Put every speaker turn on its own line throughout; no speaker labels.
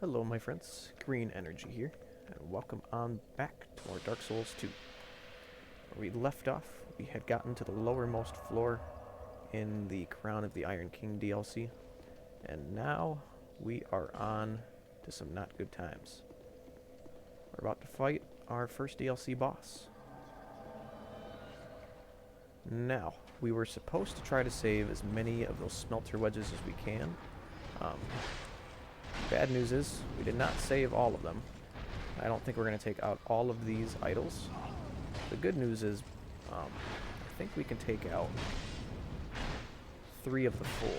Hello my friends, Green Energy here, and welcome on back to more Dark Souls 2. Where we left off, we had gotten to the lowermost floor in the Crown of the Iron King DLC, and now we are on to some not good times. We're about to fight our first DLC boss. Now, we were supposed to try to save as many of those smelter wedges as we can. Bad news is, we did not save all of them. I don't think we're going to take out all of these idols. The good news is, I think we can take out 3 of the 4.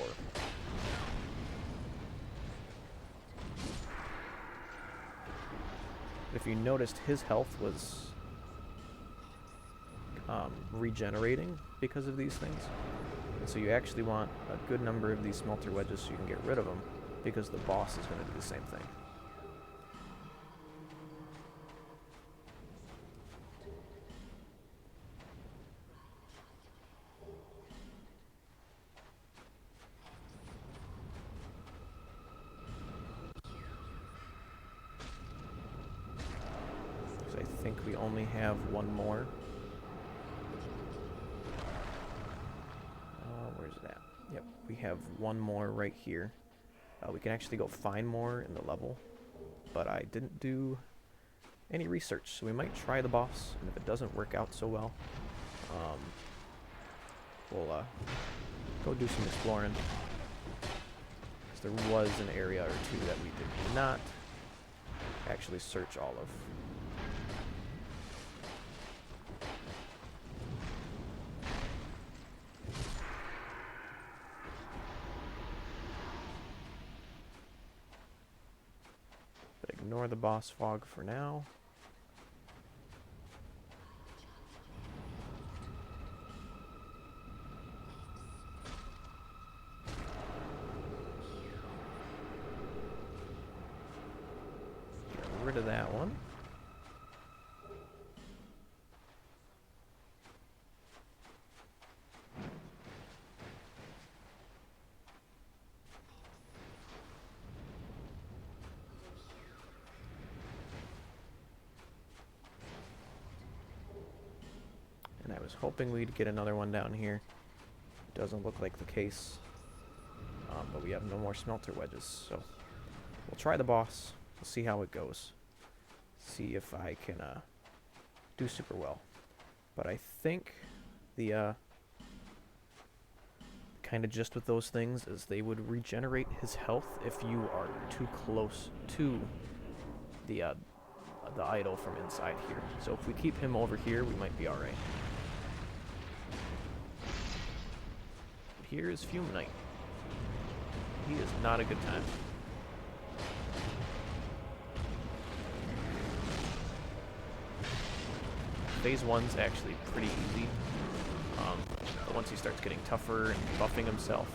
If you noticed, his health was regenerating because of these things. And so you actually want a good number of these smelter wedges so you can get rid of them, because the boss is going to do the same thing. So I think we only have one more. Where's that? Yep, we have one more right here. We can actually go find more in the level, but I didn't do any research, so we might try the boss, and if it doesn't work out so well, we'll go do some exploring. Because there was an area or two that we did not actually search all of. Ignore the boss fog for now. Get rid of that one. And I was hoping we'd get another one down here. Doesn't look like the case. But we have no more smelter wedges, so we'll try the boss. We'll see how it goes. See if I can do super well. But I think the kind of gist with those things is they would regenerate his health if you are too close to the idol from inside here. So if we keep him over here, we might be alright. Here is Fume Knight. He is not a good time. Phase 1's actually pretty easy. But once he starts getting tougher and buffing himself,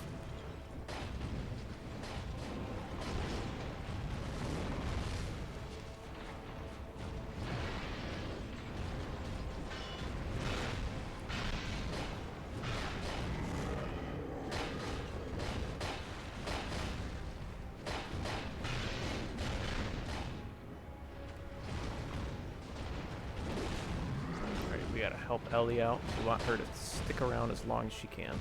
we gotta help Ellie out. We want her to stick around as long as she can.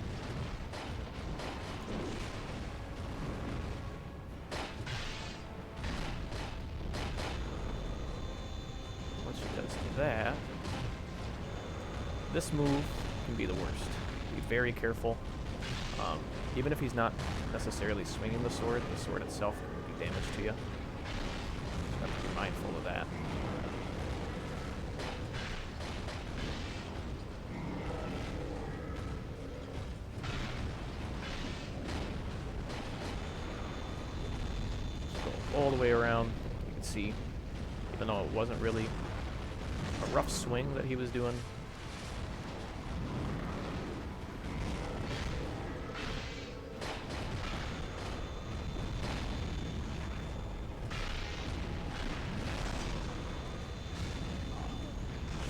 Once she does that, this move can be the worst. Be very careful. Even if he's not necessarily swinging the sword itself can be damage to you. You have to be mindful of that. All the way around. You can see, even though it wasn't really a rough swing that he was doing,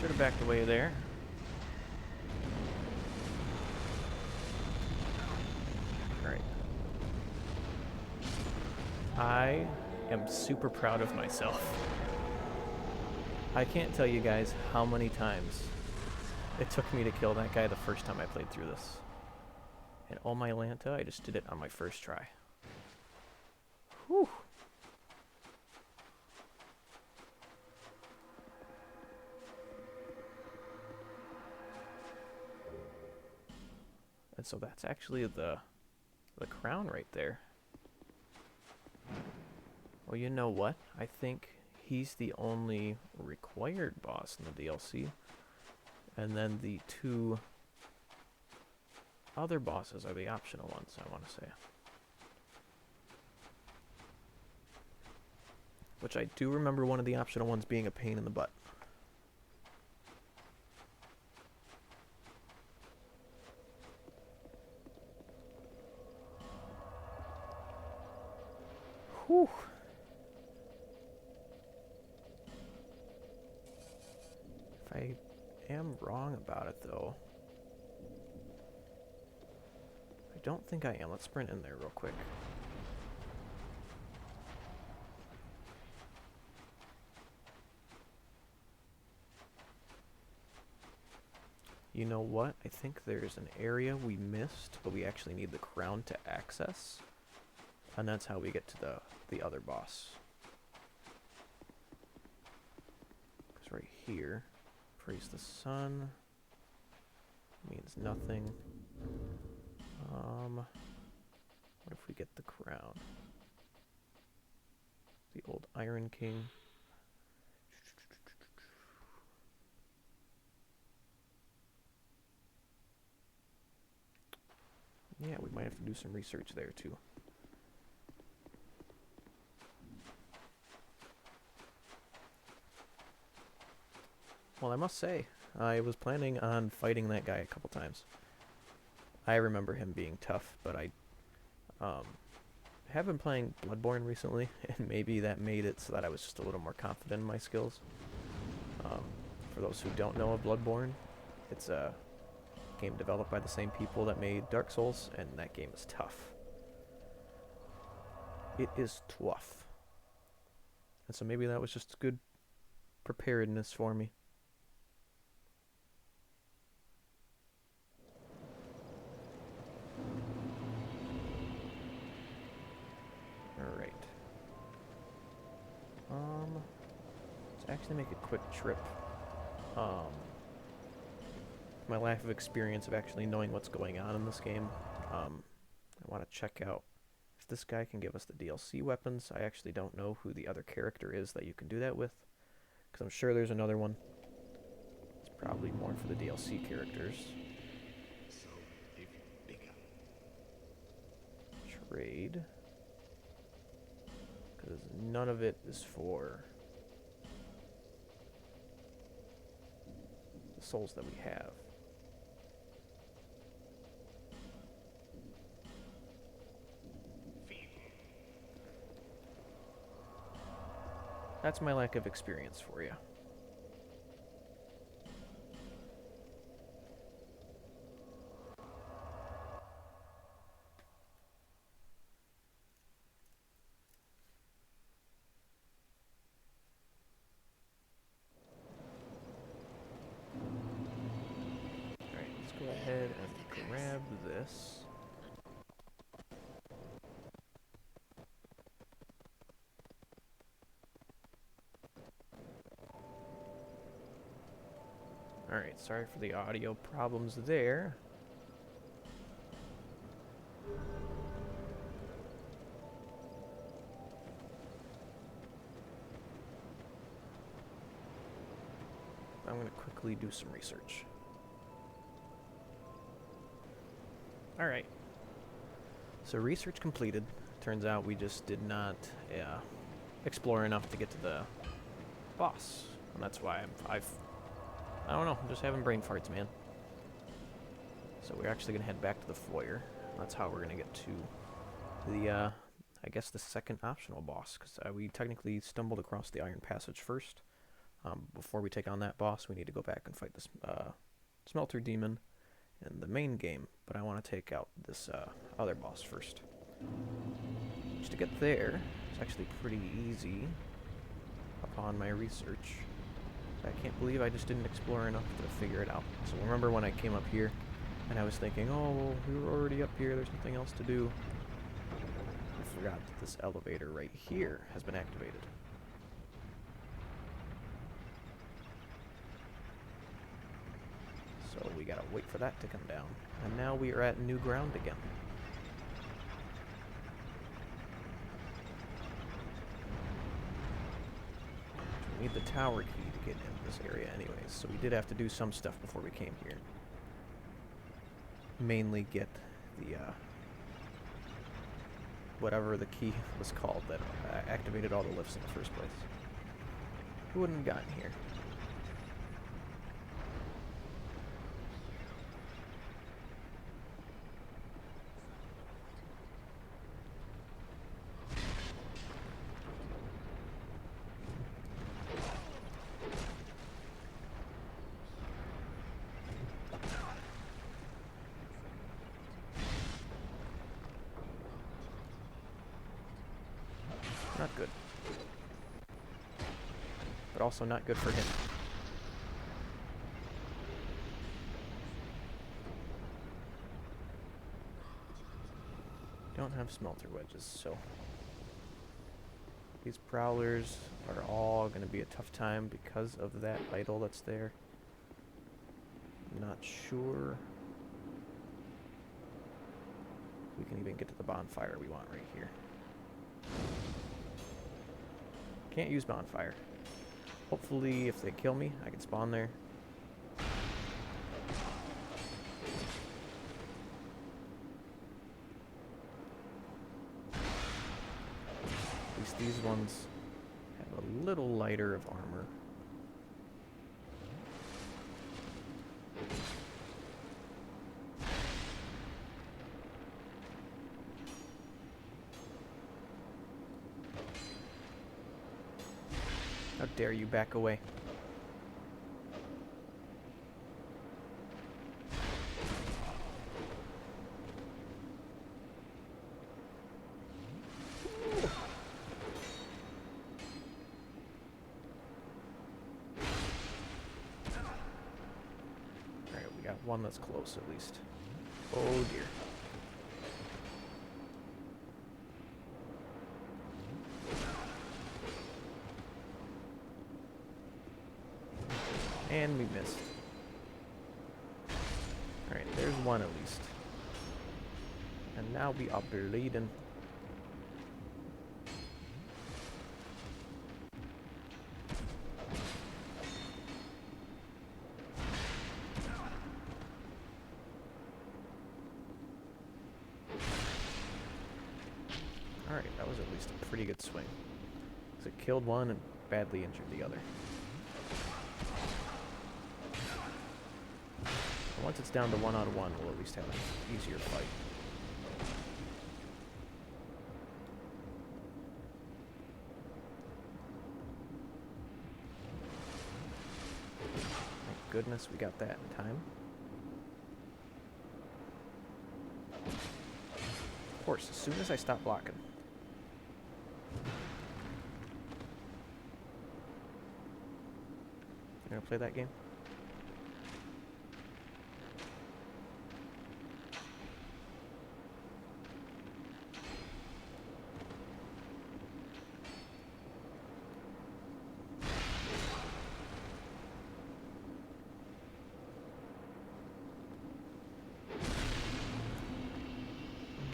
should have backed away there. Alright. I am super proud of myself. I can't tell you guys how many times it took me to kill that guy the first time I played through this. And oh my Lanta, I just did it on my first try. Whew. And so that's actually the crown right there. Well, you know what? I think he's the only required boss in the DLC. And then the 2 other bosses are the optional ones, I want to say. Which I do remember one of the optional ones being a pain in the butt. Whew. If I am wrong about it, though, I don't think I am. Let's sprint in there real quick. You know what? I think there's an area we missed, but we actually need the crown to access. And that's how we get to the other boss. Because right here, praise the sun means nothing. What if we get the crown? The old Iron King. Yeah, we might have to do some research there too. Well, I must say, I was planning on fighting that guy a couple times. I remember him being tough, but I have been playing Bloodborne recently, and maybe that made it so that I was just a little more confident in my skills. For those who don't know of Bloodborne, it's a game developed by the same people that made Dark Souls, and that game is tough. It is tough. And so maybe that was just good preparedness for me. Alright. Let's actually make a quick trip. My lack of experience of actually knowing what's going on in this game, I want to check out if this guy can give us the DLC weapons. I actually don't know who the other character is that you can do that with, because I'm sure there's another one. It's probably more for the DLC characters. Trade. Because none of it is for the souls that we have. That's my lack of experience for you. Alright, let's go ahead and grab this. Alright, sorry for the audio problems there. I'm going to quickly do some research. Alright. So research completed. Turns out we just did not explore enough to get to the boss. And that's why I don't know, I'm just having brain farts, man. So we're actually going to head back to the foyer. That's how we're going to get to the, I guess the second optional boss. Because we technically stumbled across the Iron Passage first. Before we take on that boss, we need to go back and fight this Smelter Demon in the main game. But I want to take out this other boss first. Just to get there, It's actually pretty easy upon my research. I can't believe I just didn't explore enough to figure it out. So remember when I came up here and I was thinking, oh, well, we were already up here, there's nothing else to do. I forgot that this elevator right here has been activated. So we gotta wait for that to come down. And now we are at new ground again. We need the tower key to get in this area anyways, so we did have to do some stuff before we came here. Mainly get the, whatever the key was called that activated all the lifts in the first place. Who wouldn't have gotten here? Not good. But also not good for him. Don't have smelter wedges, so these prowlers are all going to be a tough time because of that idol that's there. Not sure we can even get to the bonfire we want right here. Can't use bonfire. Hopefully, if they kill me, I can spawn there. At least these ones have a little lighter of armor. How dare you back away? Alright, we got one that's close at least. Oh dear. And we missed. Alright, there's one at least. And now we are bleeding. Alright, that was at least a pretty good swing. So it killed one and badly injured the other. Once it's down to 1-on-1, we'll at least have an easier fight. Thank goodness we got that in time. Of course, as soon as I stop blocking. You gonna play that game?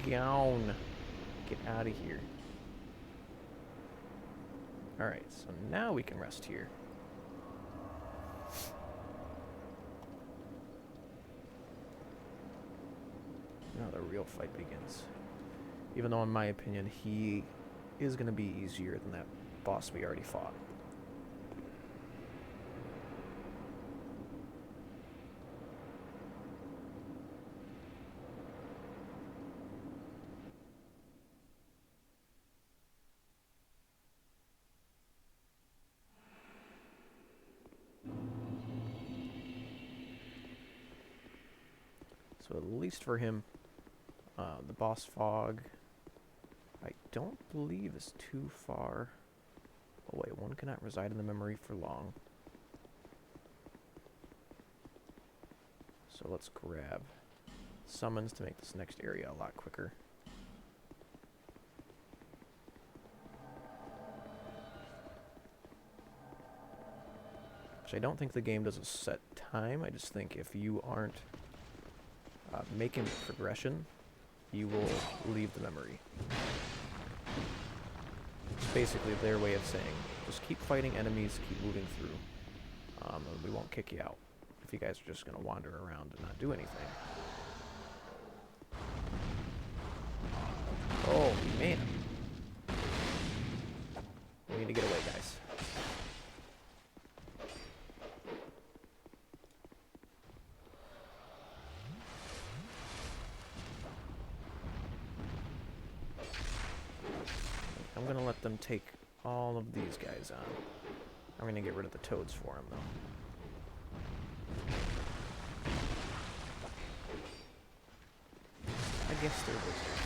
Down. Get out of here. Alright, so now we can rest here. Now the real fight begins. Even though in my opinion he is going to be easier than that boss we already fought. So at least for him, the boss fog, I don't believe is too far away. One cannot reside in the memory for long. So let's grab summons to make this next area a lot quicker. Which I don't think the game does a set time. I just think if you aren't making progression, you will leave the memory. It's basically their way of saying, just keep fighting enemies, keep moving through, and we won't kick you out if you guys are just going to wander around and not do anything. Oh, man. We need to get away, guys. I'm going to let them take all of these guys on. I'm going to get rid of the toads for them, though. I guess they're lizards.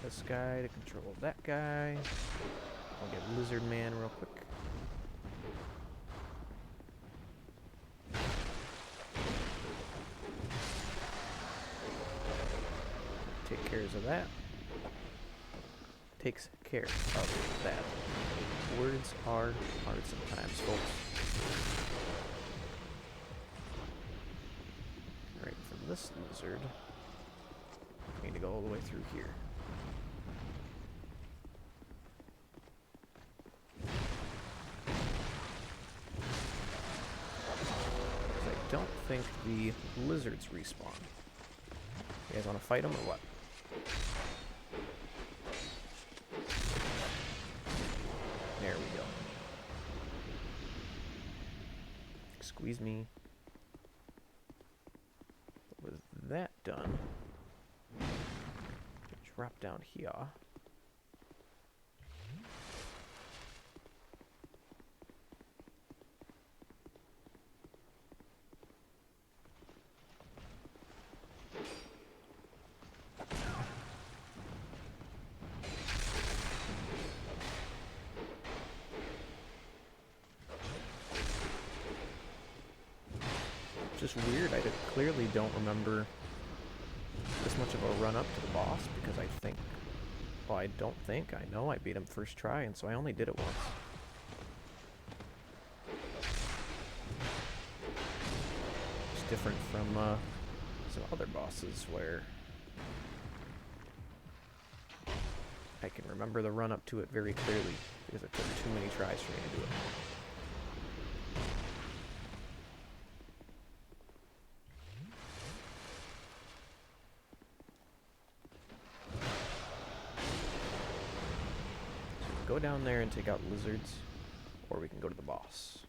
This guy to control that guy. I'll get Lizard Man real quick. Take care of that. Takes care of that. Words are hard sometimes, folks. Alright, for this lizard, I need to go all the way through here. I don't think the lizards respawn. You guys want to fight them or what? There we go. Squeeze me. With that done, drop down here. Just weird, I clearly don't remember this much of a run up to the boss, because I think, well, I don't think, I know I beat him first try, and so I only did it once. It's different from some other bosses where I can remember the run up to it very clearly, because it took too many tries for me to do it. Go down there and take out lizards, or we can go to the boss.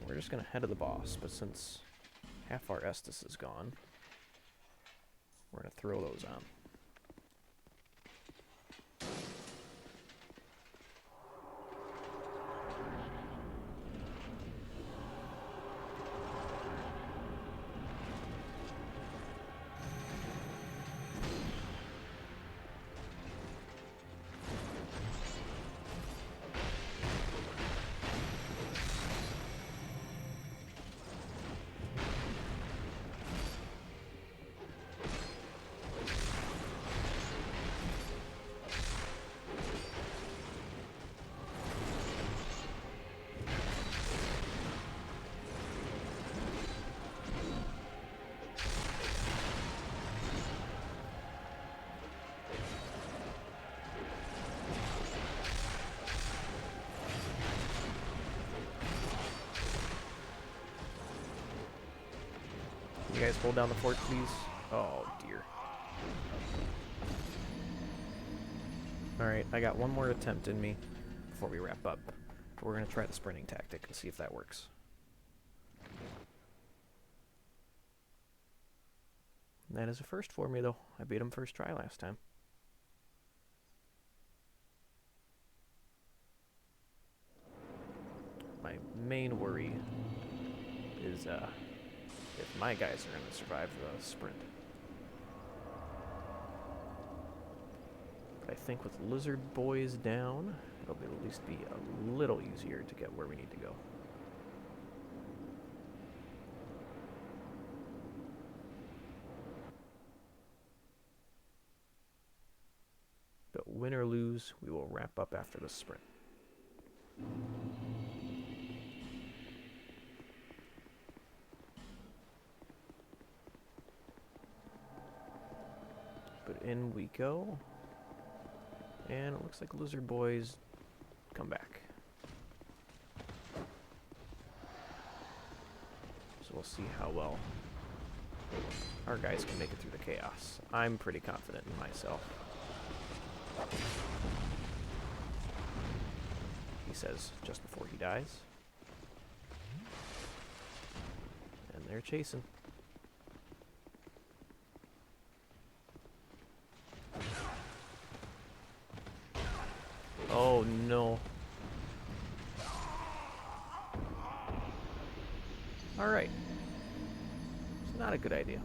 We're just going to head to the boss, but since half our Estus is gone, we're going to throw those on. You guys hold down the fort, please. Oh, dear. Alright, I got one more attempt in me before we wrap up. We're going to try the sprinting tactic and see if that works. That is a first for me, though. I beat him first try last time. My main worry is if my guys are going to survive the sprint. But I think with Lizard Boys down, it'll at least be a little easier to get where we need to go. But win or lose, we will wrap up after the sprint. But in we go. And it looks like Lizard Boys come back. So we'll see how well our guys can make it through the chaos. I'm pretty confident in myself. He says just before he dies. And they're chasing. Oh no. Alright. It's not a good idea.